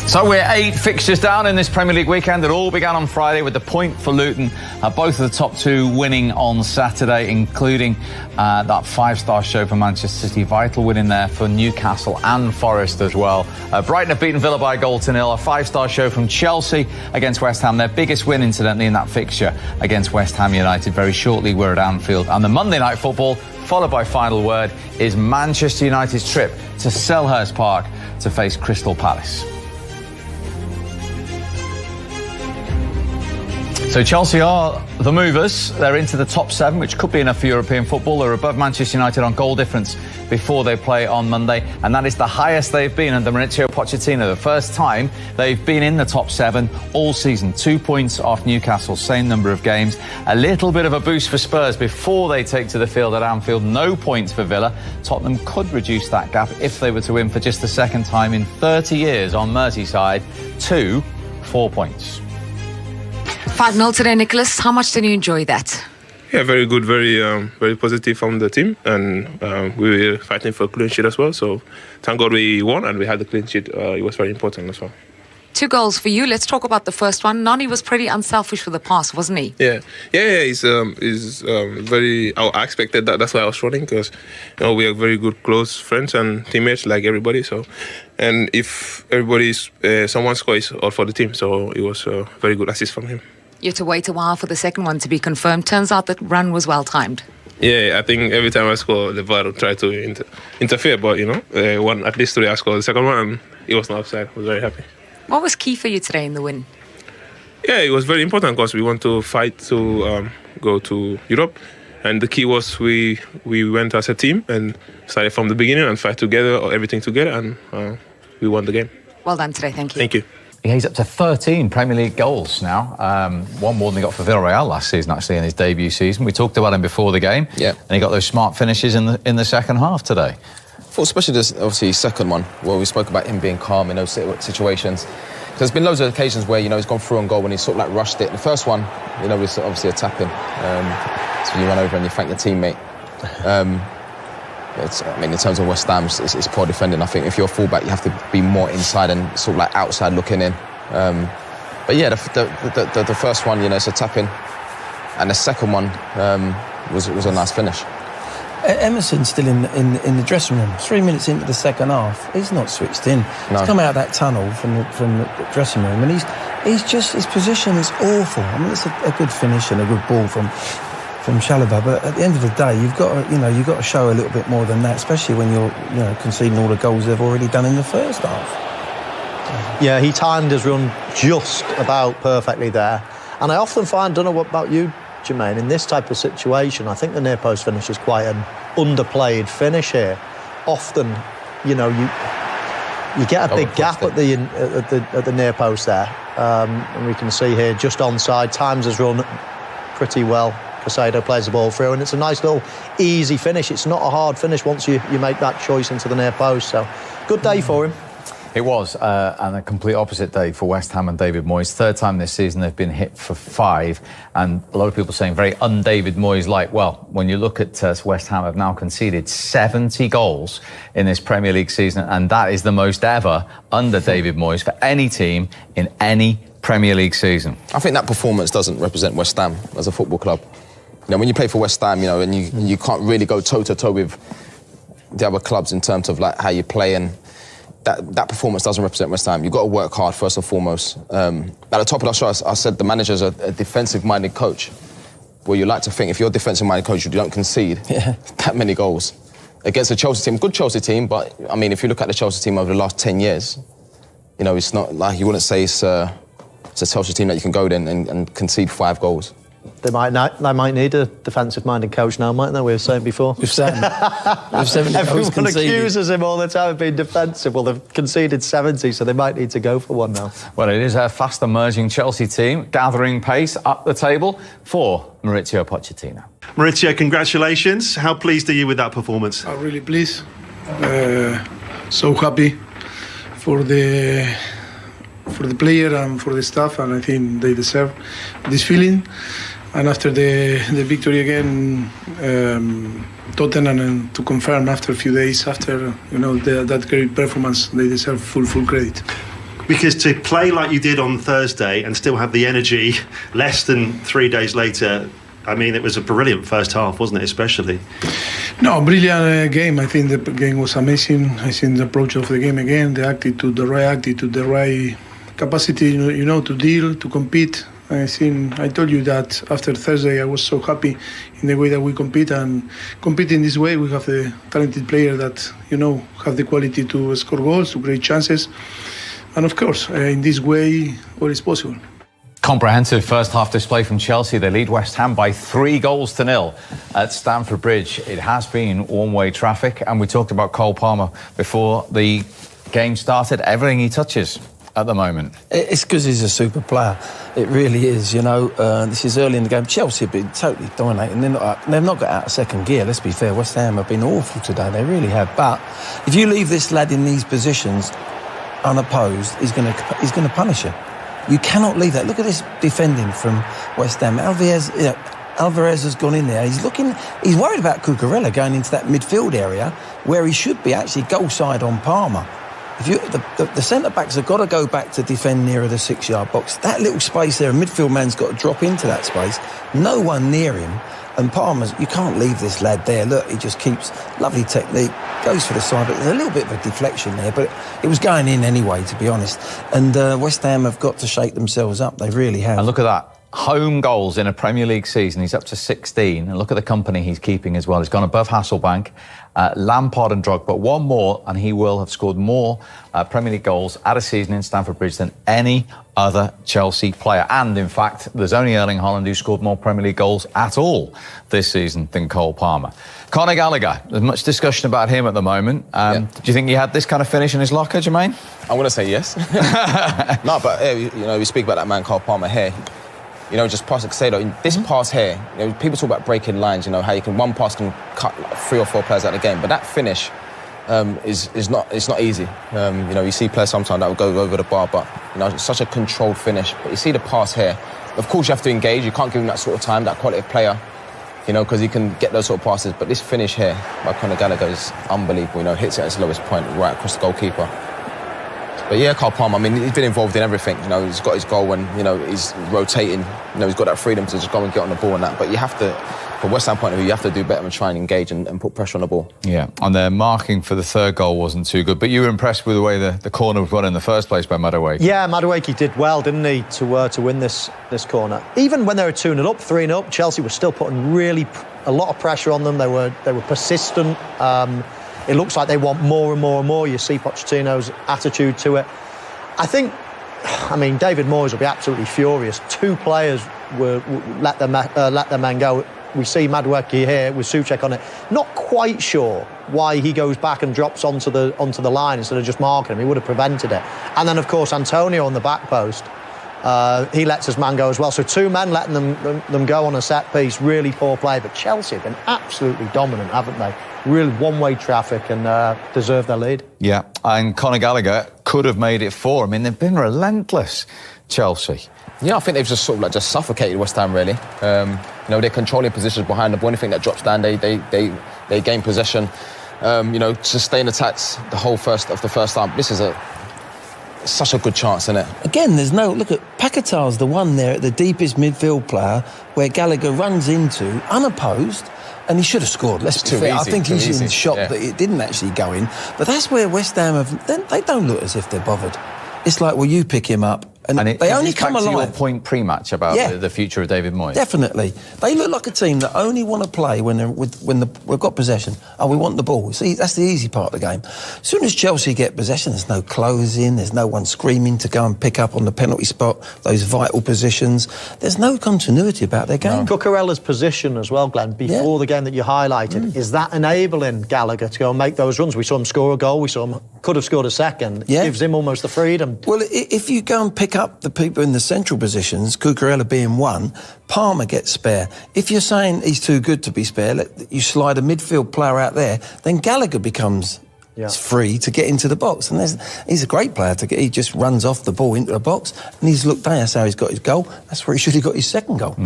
So we're 8 fixtures down in this Premier League weekend. It all began on Friday with the point for Luton. Both of the top two winning on Saturday, including that 5-star show for Manchester City. Vital win in there for Newcastle and Forest as well. Brighton have beaten Villa by a goal to nil. A 5-star show from Chelsea against West Ham. Their biggest win, incidentally, in that fixture against West Ham United. Very shortly, we're at Anfield. And the Monday night football, followed by final word, is Manchester United's trip to Selhurst Park to face Crystal Palace. So Chelsea are the movers. They're into the top 7, which could be enough for European football. They're above Manchester United on goal difference before they play on Monday, and that is the highest they've been under Mauricio Pochettino. The first time they've been in the top 7 all season. 2 points off Newcastle, same number of games. A little bit of a boost for Spurs before they take to the field at Anfield. No points for Villa. Tottenham could reduce that gap if they were to win for just the second time in 30 years on Merseyside to 4 points. 5-0 today, Nicholas. How much did you enjoy that? Yeah, very good, very positive from the team, and we were fighting for a clean sheet as well. So thank God we won and we had the clean sheet. It was very important as well. 2 goals for you. Let's talk about the first one. Nani was pretty unselfish with the pass, wasn't he? Yeah. He's very. I expected that. That's why I was running, because we are very good, close friends and teammates like everybody. So, and if someone scores, all for the team. So it was a very good assist from him. You had to wait a while for the second one to be confirmed. Turns out that run was well timed. Yeah, I think every time I score, the VAR will try to interfere. But at least today I scored the second one, and it was not offside. I was very happy. What was key for you today in the win? Yeah, it was very important because we want to fight to go to Europe, and the key was we went as a team and started from the beginning and fight together, everything together, and we won the game. Well done today, thank you. Thank you. He's up to 13 Premier League goals now. One more than he got for Villarreal last season, actually, in his debut season. We talked about him before the game. Yeah. And he got those smart finishes in the second half today. Well, especially this, obviously, second one, where we spoke about him being calm in those situations. There's been loads of occasions where, he's gone through on goal when he's sort of like rushed it. The first one, was obviously a tap-in. So you run over and you thank your teammate. In terms of West Ham, it's poor defending. I think if you're a fullback, you have to be more inside and sort of like outside looking in. But yeah, the first one, it's a tap-in. And the second one was a nice finish. Emerson's still in the dressing room. 3 minutes into the second half, he's not switched in. No. He's come out of that tunnel from the dressing room, and he's just, his position is awful. I mean, it's a good finish and a good ball from Chalobah, but at the end of the day, you've got to show a little bit more than that, especially when you're conceding all the goals they've already done in the first half. Yeah, he timed his run just about perfectly there, and I often find, don't know what about you, Jermaine, in this type of situation, I think the near post finish is quite an underplayed finish here. Often, you get a big gap at the near post there, and we can see here just onside, times his run pretty well. Casado plays the ball through, and it's a nice little easy finish. It's not a hard finish once you make that choice into the near post. So, good day for him. It was, and a complete opposite day for West Ham and David Moyes. Third time this season they've been hit for 5, and a lot of people saying very un-David Moyes-like. Well, when you look at West Ham have now conceded 70 goals in this Premier League season, and that is the most ever under David Moyes for any team in any Premier League season. I think that performance doesn't represent West Ham as a football club. When you play for West Ham, and you can't really go toe-to-toe with the other clubs in terms of like how you play, and that performance doesn't represent West Ham. You've got to work hard first and foremost. At the top of the show, I said the manager's a defensive-minded coach. Well, you like to think if you're a defensive-minded coach, you don't concede that many goals. Against a Chelsea team, good Chelsea team, but I mean, if you look at the Chelsea team over the last 10 years, it's not like, you wouldn't say it's a Chelsea team that you can go in and concede 5 goals. They might need a defensive-minded coach now, mightn't they? We were saying before. With 7 Everyone accuses him all the time of being defensive. Well, they've conceded 70, so they might need to go for one now. Well, it is a fast-emerging Chelsea team, gathering pace up the table for Mauricio Pochettino. Mauricio, congratulations. How pleased are you with that performance? I'm really pleased. So happy for the player and for the staff, and I think they deserve this feeling. And after the victory again, Tottenham, and to confirm after a few days after that great performance, they deserve full credit. Because to play like you did on Thursday and still have the energy less than 3 days later, I mean, it was a brilliant first half, wasn't it, especially? No, brilliant game. I think the game was amazing. I think the approach of the game again, the right attitude, the right capacity, you know, to deal, to compete. I think I told you that after Thursday I was so happy in the way that we compete, and compete in this way we have the talented player that, you know, have the quality to score goals, to create chances, and of course in this way all is possible. Comprehensive first half display from Chelsea. They lead West Ham by 3-0 at Stamford Bridge. It has been one-way traffic, and we talked about Cole Palmer before the game started. Everything he touches at the moment. It's because he's a super player. It really is, you know. This is early in the game. Chelsea have been totally dominating. They've not got out of second gear, let's be fair. West Ham have been awful today. They really have. But if you leave this lad in these positions unopposed, he's going to punish you. You cannot leave that. Look at this defending from West Ham. Alvarez has gone in there. He's worried about Cucurella going into that midfield area where he should be actually goal side on Palmer. The centre-backs have got to go back to defend nearer the 6-yard box. That little space there, a midfield man's got to drop into that space. No one near him. And Palmer's, you can't leave this lad there. Look, he just keeps lovely technique, goes for the side, but there's a little bit of a deflection there, but it was going in anyway, to be honest. And West Ham have got to shake themselves up. They really have. And look at that. Home goals in a Premier League season. He's up to 16. And look at the company he's keeping as well. He's gone above Hasselbank, Lampard and Drogba. One more, and he will have scored more Premier League goals at a season in Stamford Bridge than any other Chelsea player. And, in fact, there's only Erling Haaland who scored more Premier League goals at all this season than Cole Palmer. Conor Gallagher, there's much discussion about him at the moment. Do you think he had this kind of finish in his locker, Jermaine? I'm going to say yes. No, but, you know, we speak about that man, Cole Palmer here. You know, just pass it, say that this pass here, you know, people talk about breaking lines, you know, how one pass can cut like 3 or 4 players out of the game, but that finish is not easy. You know, you see players sometimes that will go over the bar, but, you know, it's such a controlled finish. But you see the pass here, of course you have to engage, you can't give him that sort of time, that quality of player, you know, because he can get those sort of passes, but this finish here by Conor Gallagher is unbelievable, you know, hits it at its lowest point, right across the goalkeeper. But yeah, Cole Palmer, I mean, he's been involved in everything. You know, he's got his goal and, you know, he's rotating. You know, he's got that freedom to just go and get on the ball and that. But you have to, from West Ham point of view, you have to do better and try and engage and put pressure on the ball. Yeah, and their marking for the third goal wasn't too good. But you were impressed with the way the corner was run in the first place by Madueke. Yeah, Madueke did well, didn't he, to win this corner. Even when they were 2-0 up, 3-0 up, Chelsea was still putting really a lot of pressure on them. They were persistent. It looks like they want more and more and more. You see Pochettino's attitude to it. I think, I mean, David Moyes will be absolutely furious. 2 players let their men go. We see Madueke here with Souček on it. Not quite sure why he goes back and drops onto the line instead of just marking him. He would have prevented it. And then, of course, Antonio on the back post. He lets his man go as well. So 2 men letting them go on a set piece. Really poor play. But Chelsea have been absolutely dominant, haven't they? Really one-way traffic and deserve their lead. Yeah, and Conor Gallagher could have made it 4. I mean, they've been relentless, Chelsea. Yeah, I think they've just sort of just suffocated West Ham, really. You know, they're controlling positions behind the ball. Anything that drops down, they gain possession. You know, sustain attacks the whole first half. This is such a good chance, isn't it? Again, there's no... Look at Paquetá's the one there at the deepest midfield player where Gallagher runs into, unopposed, and he should have scored. Let's be fair. I think he's in shock that it didn't actually go in. But that's where West Ham they don't look as if they're bothered. It's like, well, you pick him up. And they only come alive. To your point pre-match about the future of David Moyes. Definitely. They look like a team that only want to play when we've got possession. Oh, we want the ball. See, that's the easy part of the game. As soon as Chelsea get possession, there's no closing, there's no one screaming to go and pick up on the penalty spot, those vital positions. There's no continuity about their game. No. Cucurella's position as well, Glenn, before the game that you highlighted, is that enabling Gallagher to go and make those runs? We saw him score a goal, we saw him could have scored a second. It gives him almost the freedom. Well, if you go and pick up the people in the central positions, Cucurella being one, Palmer gets spare. If you're saying he's too good to be spare, you slide a midfield player out there, then Gallagher becomes free to get into the box. And he's a great player to get. He just runs off the ball into the box, and he's looked there. That's how he's got his goal. That's where he should have got his second goal.